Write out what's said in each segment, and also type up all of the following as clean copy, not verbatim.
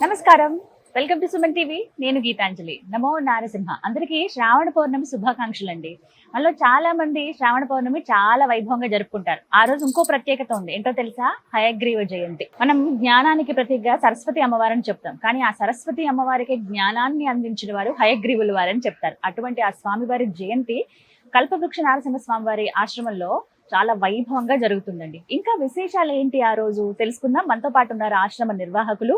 నమస్కారం. Welcome to Suman TV. నేను గీతాంజలి. నమో నారసింహ. అందరికీ శ్రావణ పౌర్ణమి శుభాకాంక్షలు అండి. మనలో చాలా మంది శ్రావణ పౌర్ణమి చాలా వైభవంగా జరుపుకుంటారు. ఆ రోజు ఇంకో ప్రత్యేకత ఉంది. ఏంటో తెలుసా? హయగ్రీవ జయంతి. మనం జ్ఞానానికి ప్రతీకగా సరస్వతి అమ్మవారని చెప్తాం. కానీ ఆ సరస్వతి అమ్మవారికి జ్ఞానాన్ని అందించిన వారు హయగ్రీవుల వారని చెప్తారు. అటువంటి ఆ స్వామివారి జయంతి కల్పవృక్ష నారసింహ స్వామివారి ఆశ్రమంలో చాలా వైభవంగా జరుగుతుందండి. ఇంకా విశేషాలు ఏంటి ఆ రోజు తెలుసుకుందాం. మనతో పాటు ఉన్నారు ఆశ్రమ నిర్వాహకులు,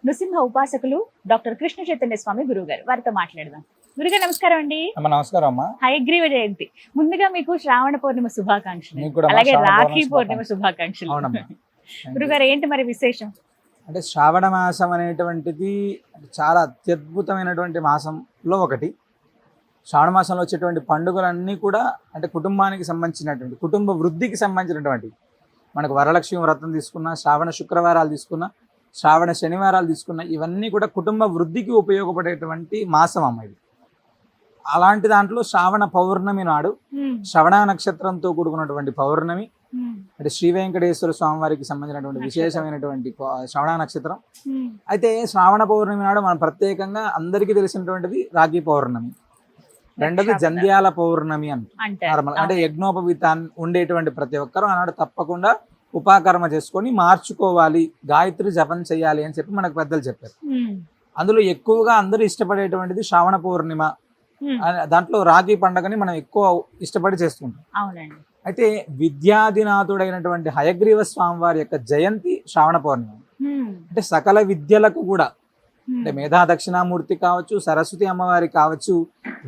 నృసింహ ఉపాసకులు డాక్టర్ కృష్ణ చైతన్య స్వామి గురువు గారు. వారితో మాట్లాడదాం. గురుగారు నమస్కారం అండి. నమస్కారం అమ్మా. హయగ్రీవ జయంతి ముందుగా మీకు శ్రావణ పౌర్ణిమ శుభాకాంక్షలు, అలాగే రాఖీ పౌర్ణిమ శుభాకాంక్షలు. గురుగారు ఏంటి మరి విశేషం? అంటే శ్రావణ మాసం అనేటువంటిది చాలా అత్యద్భుతమైనటువంటి మాసంలో ఒకటి. శ్రావణ మాసంలో వచ్చేటువంటి పండుగలన్నీ కూడా అంటే కుటుంబానికి సంబంధించినటువంటి, కుటుంబ వృద్ధికి సంబంధించినటువంటి, మనకు వరలక్ష్మి వ్రతం తీసుకున్నా, శ్రావణ శుక్రవారాలు తీసుకున్నా, శ్రావణ శనివారాలు తీసుకున్న, ఇవన్నీ కూడా కుటుంబ వృద్ధికి ఉపయోగపడేటువంటి మాసం అమ్మ ఇది. అలాంటి దాంట్లో శ్రావణ పౌర్ణమి నాడు, శ్రవణ నక్షత్రంతో కూడుకున్నటువంటి పౌర్ణమి, అంటే శ్రీ వెంకటేశ్వర స్వామి వారికి సంబంధించినటువంటి విశేషమైనటువంటి శ్రవణ నక్షత్రం. అయితే శ్రావణ పౌర్ణమి నాడు మనం ప్రత్యేకంగా అందరికీ తెలిసినటువంటిది రాఖీ పౌర్ణమి. రెండోది జంధ్యాల పౌర్ణమి నార్మల్ అంటే యజ్ఞోపవీతాన్ని ఉండేటువంటి ప్రతి ఒక్కరూ ఆనాడు తప్పకుండా ఉపాకర్మ చేసుకొని మార్చుకోవాలి, గాయత్రి జపం చేయాలి అని చెప్పి మనకు పెద్దలు చెప్పారు. అందులో ఎక్కువగా అందరూ ఇష్టపడేటువంటిది శ్రావణ పౌర్ణిమ. దాంట్లో రాఖీ పండుగని మనం ఎక్కువ ఇష్టపడి చేసుకుంటాం. అయితే విద్యాధినాథుడైనటువంటి హయగ్రీవ స్వామి వారి యొక్క జయంతి శ్రావణ పౌర్ణిమ. అంటే సకల విద్యలకు కూడా, అంటే మేధా దక్షిణామూర్తి కావచ్చు, సరస్వతి అమ్మవారి కావచ్చు,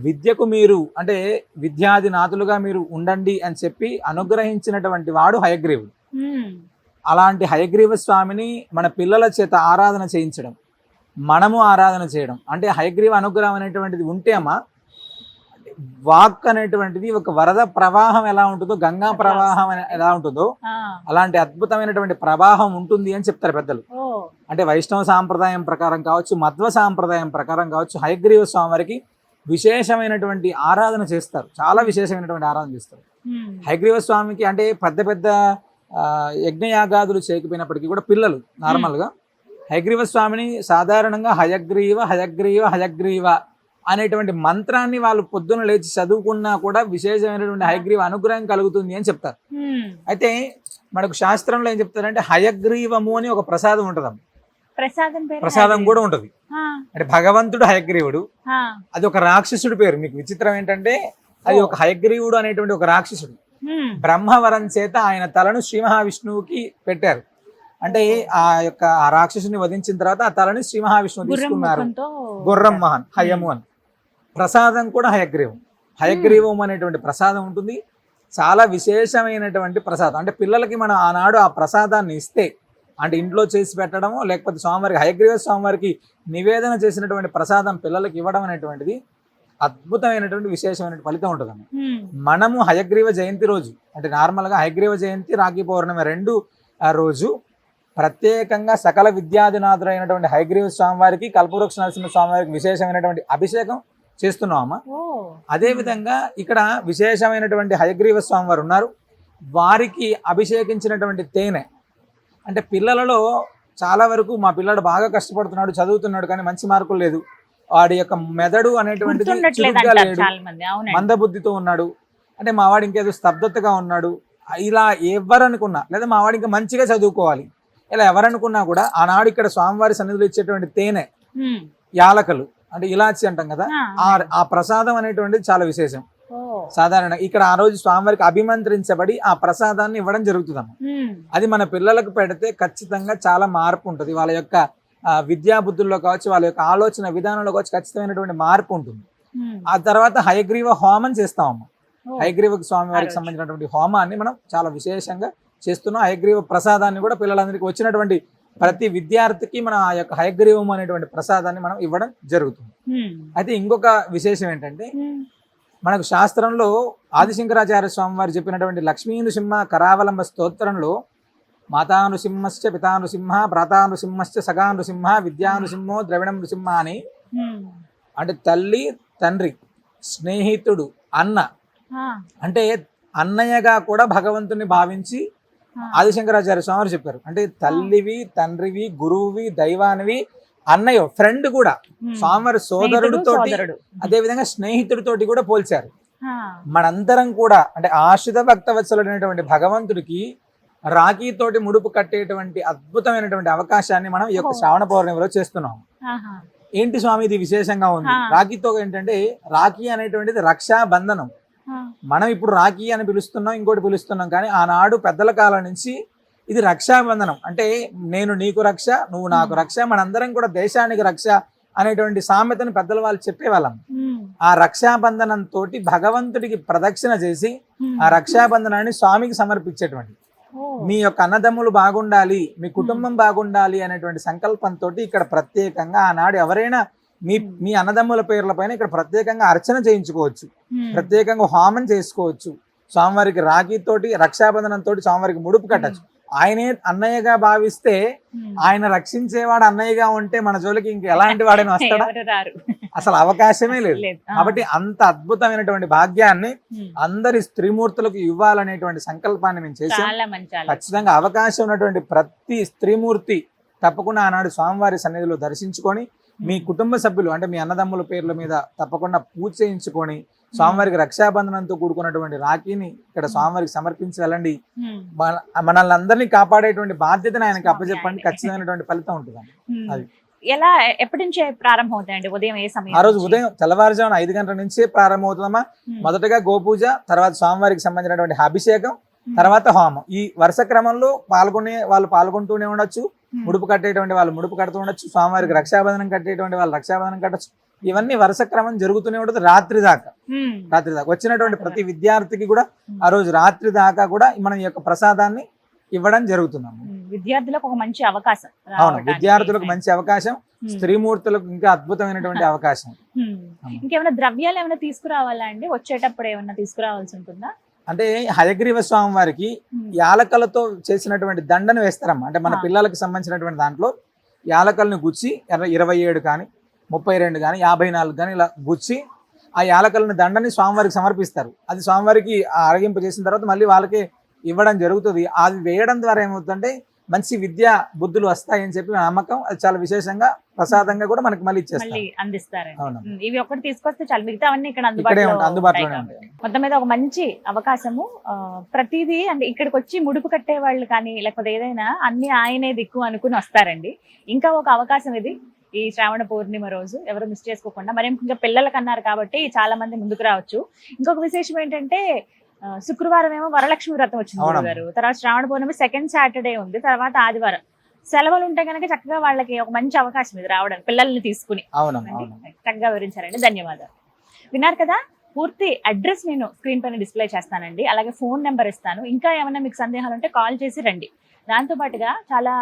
విద్యకు మీరు అంటే విద్యాధినాథులుగా మీరు ఉండండి అని చెప్పి అనుగ్రహించినటువంటి వాడు హయగ్రీవుడు. అలాంటి హయగ్రీవ స్వామిని మన పిల్లల చేత ఆరాధన చేయించడం, మనము ఆరాధన చేయడం, అంటే హయగ్రీవ అనుగ్రహం అనేటువంటిది ఉంటే అమ్మా, వాక్ అనేటువంటిది ఒక వరద ప్రవాహం ఎలా ఉంటుందో, గంగా ప్రవాహం ఎలా ఉంటుందో అలాంటి అద్భుతమైనటువంటి ప్రవాహం ఉంటుంది అని చెప్తారు పెద్దలు. అంటే వైష్ణవ సాంప్రదాయం ప్రకారం కావచ్చు, మధ్వ సాంప్రదాయం ప్రకారం కావచ్చు, హయగ్రీవ స్వామి వారికి విశేషమైనటువంటి ఆరాధన చేస్తారు. చాలా విశేషమైనటువంటి ఆరాధన చేస్తారు హయగ్రీవ స్వామికి. అంటే పెద్ద పెద్ద యజ్ఞయాగాదులు చేయకపోయినప్పటికీ కూడా పిల్లలు నార్మల్గా హయగ్రీవ స్వామిని సాధారణంగా హయగ్రీవ హయగ్రీవ హయగ్రీవ అనేటువంటి మంత్రాన్ని వాళ్ళు పొద్దున లేచి చదువుకున్నా కూడా విశేషమైనటువంటి హయగ్రీవ అనుగ్రహం కలుగుతుంది అని చెప్తారు. అయితే మనకు శాస్త్రంలో ఏం చెప్తారంటే హయగ్రీవము అని ఒక ప్రసాదం ఉంటదమ్మ. ప్రసాదం కూడా ఉంటది. అంటే భగవంతుడు హయగ్రీవుడు, అది ఒక రాక్షసుడి పేరు. మీకు విచిత్రం ఏంటంటే అది ఒక హయగ్రీవుడు అనేటువంటి ఒక రాక్షసుడు బ్రహ్మవరం చేత ఆయన తలను శ్రీ మహావిష్ణువుకి పెట్టారు. అంటే ఆ యొక్క ఆ రాక్షసుని వధించిన తర్వాత ఆ తలని శ్రీ మహావిష్ణువు తీసుకున్నారు. గుర్రం మహాన్ హయము అని. ప్రసాదం కూడా హయగ్రీవం. హయగ్రీవం అనేటువంటి ప్రసాదం ఉంటుంది. చాలా విశేషమైనటువంటి ప్రసాదం. అంటే పిల్లలకి మనం ఆనాడు ఆ ప్రసాదాన్ని ఇస్తే, అంటే ఇంట్లో చేసి పెట్టడము, లేకపోతే స్వామివారికి హయగ్రీవ స్వామివారికి నివేదన చేసినటువంటి ప్రసాదం పిల్లలకి ఇవ్వడం అనేటువంటిది అద్భుతమైనటువంటి విశేషమైన ఫలితం ఉంటుందన్న. మనము హయగ్రీవ జయంతి రోజు, అంటే నార్మల్గా హయగ్రీవ జయంతి, రాఖీ పౌర్ణమి రెండు రోజు ప్రత్యేకంగా సకల విద్యాధినాథుడైనటువంటి హయగ్రీవ స్వామివారికి, కల్పవృక్ష నరసింహ స్వామివారికి విశేషమైనటువంటి అభిషేకం చేస్తున్నామా. అదేవిధంగా ఇక్కడ విశేషమైనటువంటి హయగ్రీవ స్వామివారు ఉన్నారు. వారికి అభిషేకించినటువంటి తేనె, అంటే పిల్లలలో చాలా వరకు మా పిల్లడు బాగా కష్టపడుతున్నాడు, చదువుతున్నాడు, కానీ మంచి మార్కులు లేదు, వాడి యొక్క మెదడు అనేటువంటిది చురుగ్గా లేడు, మందబుద్ధితో ఉన్నాడు, అంటే మా వాడు ఇంకేదో స్తబ్దతగా ఉన్నాడు, ఇలా ఎవరనుకున్నా, లేదా మా వాడు ఇంకా మంచిగా చదువుకోవాలి, ఇలా ఎవరనుకున్నా కూడా ఆనాడు ఇక్కడ స్వామివారి సన్నిధిలో ఇచ్చేటువంటి తేనె, యాలకలు అంటే ఇలాచి అంటాం కదా, ఆ ప్రసాదం అనేటువంటిది చాలా విశేషం. సాధారణ ఇక్కడ ఆ రోజు స్వామివారికి అభిమంత్రించబడి ఆ ప్రసాదాన్ని ఇవ్వడం జరుగుతుందమ్మ. అది మన పిల్లలకు పెడితే ఖచ్చితంగా చాలా మార్పు ఉంటుంది. వాళ్ళ యొక్క విద్యా బుద్ధుల్లో కావచ్చు, వాళ్ళ యొక్క ఆలోచన విధానంలో కావచ్చు, ఖచ్చితమైనటువంటి మార్పు ఉంటుంది. ఆ తర్వాత హయగ్రీవ హోమం చేస్తామమ్మ. హయగ్రీవ స్వామి వారికి సంబంధించినటువంటి హోమాన్ని మనం చాలా విశేషంగా చేస్తున్నాం. హయగ్రీవ ప్రసాదాన్ని కూడా పిల్లలందరికీ వచ్చినటువంటి ప్రతి విద్యార్థికి మనం ఆ యొక్క హయగ్రీవం అనేటువంటి ప్రసాదాన్ని మనం ఇవ్వడం జరుగుతుంది. అయితే ఇంకొక విశేషం ఏంటంటే, మనకు శాస్త్రంలో ఆదిశంకరాచార్య స్వామి వారు చెప్పినటువంటి లక్ష్మీ నృసింహ కరావలంబ స్తోత్రంలో మాతానృసింహశ్చ పితానృసింహ భ్రాతానృసింహశ్చ సగానృసింహ విద్యానృసింహో ద్రవిణం నృసింహ అని, అంటే తల్లి, తండ్రి, స్నేహితుడు, అన్న, అంటే అన్నయ్యగా కూడా భగవంతుని భావించి ఆదిశంకరాచార్య స్వామి చెప్పారు. అంటే తల్లివి, తండ్రివి, గురువువి, దైవానివి, అన్నయ్య ఫ్రెండ్ కూడా స్వామివారి సోదరుడితో సోదరుడు. అదే విధంగా స్నేహితుడితోటి కూడా పోల్చారు. ఆ, మనందరం కూడా అంటే ఆశ్రిత భక్తవత్సలుడైనటువంటి భగవంతుడికి రాఖీతోటి ముడుపు కట్టేటువంటి అద్భుతమైనటువంటి అవకాశాన్ని మనం ఈ యొక్క శ్రావణ పౌర్ణమిలో చేస్తున్నాం. ఆహా. ఏంటి స్వామి ఇది విశేషంగా ఉంది? రాఖీతో ఏంటంటే రాఖీ అనేటువంటిది రక్షా బంధనం. ఆ, మనం ఇప్పుడు రాఖీ అని పిలుస్తున్నాం, ఇంకోటి పిలుస్తున్నాం, కానీ ఆనాడు పెద్దల కాలం నుంచి ఇది రక్షాబంధనం. అంటే నేను నీకు రక్ష, నువ్వు నాకు రక్ష, మనందరం కూడా దేశానికి రక్ష అనేటువంటి సామెతను పెద్దల వాళ్ళు చెప్పేవాళ్ళం. ఉమ్, ఆ రక్షాబంధనం తోటి భగవంతుడికి ప్రదక్షిణ చేసి ఉమ్. ఆ రక్షాబంధనాన్ని స్వామికి సమర్పించేటువంటి, ఓ, మీ యొక్క అన్నదమ్ములు బాగుండాలి, మీ కుటుంబం బాగుండాలి అనేటువంటి సంకల్పంతో ఇక్కడ ప్రత్యేకంగా ఆనాడు ఎవరైనా మీ అన్నదమ్ముల పేర్ల పైన ఇక్కడ ప్రత్యేకంగా అర్చన చేయించుకోవచ్చు, ఉమ్, ప్రత్యేకంగా హోమం చేసుకోవచ్చు. స్వామివారికి రాఖీతోటి రక్షాబంధనం తోటి స్వామివారికి ముడుపు కట్టచ్చు. ఆయనే అన్నయ్యగా భావిస్తే ఉమ్. ఆయన రక్షించేవాడు అన్నయ్యగా ఉంటే మన జోలికి ఇంక ఎలాంటి వాడైనా వస్తాడా? ఎవరు రారు. అసలు అవకాశమే లేదు. లేదు. ఆ. కాబట్టి అంత అద్భుతమైనటువంటి భాగ్యాన్ని ఉమ్. అందరి స్త్రీమూర్తులకు ఇవ్వాలనేటువంటి సంకల్పాన్ని మేము చేసాం. చాలా మంచి ఆలోచన. ఖచ్చితంగా అవకాశం ఉన్నటువంటి ప్రతి స్త్రీమూర్తి తప్పకుండా ఆనాడు స్వామివారి సన్నిధిలో దర్శించుకొని మీ కుటుంబ సభ్యులు అంటే మీ అన్నదమ్ముల పేర్ల మీద తప్పకుండా పూజ చేయించుకొని స్వామివారికి రక్షాబంధనంతో కూడుకున్నటువంటి రాఖీని ఇక్కడ స్వామివారికి సమర్పించి వెళ్ళండి. ఉమ్, మనల్ని అందరినీ కాపాడేటువంటి బాధ్యతని ఆయనకి అప్పచెప్పండి, ఖచ్చితమైనటువంటి ఫలితం ఉంటుంది. ఉమ్. అది. ఎలా ఎప్పటి నుంచే ప్రారంభం అవుతాయండి? ఉదయం ఏ సమయం ఆ రోజు నుంచి? ఉదయం తెల్లవారుజామున 5 గంటల నుంచే ప్రారంభమవుతుందమ్మా. ఉమ్, మొదటగా గోపూజ, తర్వాత స్వామివారికి సంబంధించినటువంటి అభిషేకం, తర్వాత హోమం. ఈ వరుస క్రమంలో వాళ్ళు పాల్గొంటూనే ఉండొచ్చు. ఉమ్, ముడుపు కట్టేటువంటి వాళ్ళు ముడుపు కడుతూ ఉండొచ్చు, స్వామివారికి రక్షాబంధనం కట్టేటువంటి వాళ్ళు రక్షాబంధనం కట్టచ్చు. ఇవన్నీ వరుస క్రమం జరుగుతూనే ఉంటుంది రాత్రి దాకా. ఉమ్, వచ్చినటువంటి ప్రతి విద్యార్థికి కూడా ఆ రోజు రాత్రి దాకా కూడా మనం ఈ యొక్క ప్రసాదాన్ని ఇవ్వడం జరుగుతుందమ్మా. ఉమ్. విద్యార్థులకు ఒక మంచి అవకాశం అవును, రావడానికి. విద్యార్థులకు మంచి అవకాశం, ఉమ్, స్త్రీమూర్తులకు ఇంకా అద్భుతమైనటువంటి అవకాశం. ఉమ్. ఇంకేమైనా ద్రవ్యాలు ఏమైనా తీసుకురావాలా అండి? వచ్చేటప్పుడు ఏమైనా తీసుకురావాల్సి ఉంటుందా? అంటే హయగ్రీవ స్వామి వారికి ఉమ్, యాలకలతో చేసినటువంటి దండను వేస్తారమ్మా. అంటే మన ఆ. పిల్లలకు సంబంధించినటువంటి దాంట్లో యాలకల్ని గుచ్చి 27 కానీ 32 కానీ 54 కానీ ఇలా గుచ్చి ఆ యాలకల్ని దండని స్వామివారికి సమర్పిస్తారు. అది స్వామివారికి అరగింపు చేసిన తర్వాత మళ్ళీ వాళ్ళకి ఇవ్వడం జరుగుతుంది. అది వేయడం ద్వారా ఏమవుతుందంటే మంచి విద్యా బుద్ధులు వస్తాయని చెప్పి నమ్మకం. అది చాలా విశేషంగా ప్రసాదంగా కూడా మనకి మళ్ళీ ఇచ్చేస్తారు. మళ్ళీ అందిస్తారండి. అవును. ఉమ్, ఇవి ఒకటి తీసుకొస్తే చాలు, మిగతా అవన్నీ ఇక్కడ ఇక్కడే అందుబాటులో అందుబాటులోనే ఉంటాయి. ఉంటాయి. మొత్తం మీద ఒక మంచి అవకాశము. ప్రతిదీ అంటే ఇక్కడికి వచ్చి ముడుపు కట్టే వాళ్ళు కానీ లేకపోతే ఏదైనా అన్ని ఆయనే దిక్కు అనుకుని వస్తారండి. ఇంకా ఒక అవకాశం ఇది ఈ శ్రావణ పౌర్ణిమ రోజు ఎవరు మిస్ చేసుకోకుండా. మరి ఇంకా పిల్లలకు అన్నారు కాబట్టి చాలా మంది ముందుకు రావచ్చు. ఇంకొక విశేషం ఏంటంటే శుక్రవారం ఏమో వరలక్ష్మి వ్రతం వచ్చింది అవునమ్మా. గారు, తర్వాత శ్రావణ పౌర్ణమి సెకండ్ సాటర్డే ఉంది, తర్వాత ఆదివారం సెలవులు ఉంటే కనుక చక్కగా వాళ్ళకి ఒక మంచి అవకాశం ఇది రావడానికి పిల్లల్ని తీసుకుని. అవునమ్మా, అవును. చక్కగా వివరించారండి, ధన్యవాదాలు. విన్నారు కదా, పూర్తి అడ్రస్ నేను స్క్రీన్ పైన డిస్ప్లే చేస్తానండి, అలాగే ఫోన్ నెంబర్ ఇస్తాను. ఇంకా ఏమైనా మీకు సందేహాలు ఉంటే కాల్ చేసి రండి. దాంతో పాటుగా చాలా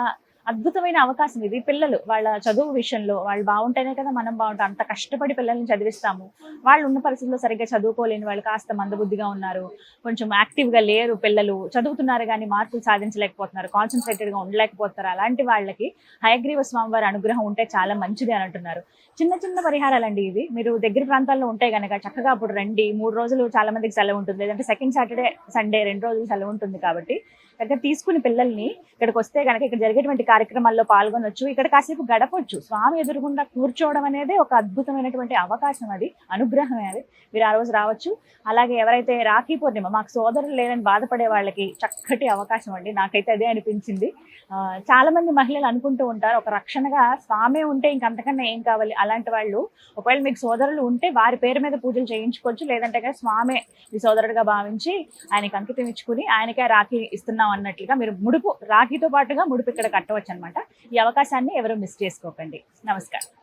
అద్భుతమైన అవకాశం ఇది. పిల్లలు వాళ్ళ చదువు విషయంలో వాళ్ళు బాగుంటేనే కదా మనం బాగుంటాం. అంత కష్టపడి పిల్లల్ని చదివిస్తాము. వాళ్ళు ఉన్న పరిస్థితుల్లో సరిగ్గా చదువుకోలేని వాళ్ళు, కాస్త మందబుద్ధిగా ఉన్నారు, కొంచెం యాక్టివ్గా లేరు, పిల్లలు చదువుతున్నారు కానీ మార్కులు సాధించలేకపోతున్నారు, కాన్సన్ట్రేటెడ్గా ఉండలేకపోతున్నారు. అలాంటి వాళ్ళకి హయగ్రీవ స్వామివారి అనుగ్రహం ఉంటే చాలా మంచిది అని అంటున్నారు. చిన్న చిన్న పరిహారాలండి ఇవి. మీరు దగ్గర ప్రాంతాల్లో ఉంటే కనుక చక్కగా అప్పుడు రండి. 3 రోజులు చాలా మందికి సెలవు ఉంటుంది, లేదంటే సెకండ్ సాటర్డే సండే 2 రోజులు సెలవు ఉంటుంది. కాబట్టి దగ్గర తీసుకుని పిల్లల్ని ఇక్కడికి వస్తే కనుక ఇక్కడ జరిగేటువంటి కార్యక్రమాల్లో పాల్గొనొచ్చు, ఇక్కడ కాసేపు గడపొచ్చు. స్వామి ఎదురుగుండా కూర్చోవడం అనేది ఒక అద్భుతమైనటువంటి అవకాశం, అది అనుగ్రహమే. అది మీరు ఆ రోజు రావచ్చు. అలాగే ఎవరైతే రాఖీ పూర్ణిమ మాకు సోదరులు లేదని బాధపడే వాళ్ళకి చక్కటి అవకాశం అండి. నాకైతే అదే అనిపించింది. చాలా మంది మహిళలు అనుకుంటూ ఉంటారు ఒక రక్షణగా స్వామి ఉంటే ఇంకంతకన్నా ఏం కావాలి. అలాంటి వాళ్ళు ఒకవేళ మీకు సోదరులు ఉంటే వారి పేరు మీద పూజలు చేయించుకోవచ్చు, లేదంటే స్వామి మీ సోదరుడిగా భావించి ఆయనకి అంకితం ఇచ్చుకుని ఆయనకే రాఖీ ఇస్తున్నాం అన్నట్లుగా మీరు ముడుపు, రాఖీతో పాటుగా ముడుపు ఇక్కడ కట్టవచ్చు అనమాట. ఈ అవకాశాన్ని ఎవరు మిస్ చేసుకోకండి. నమస్కారం.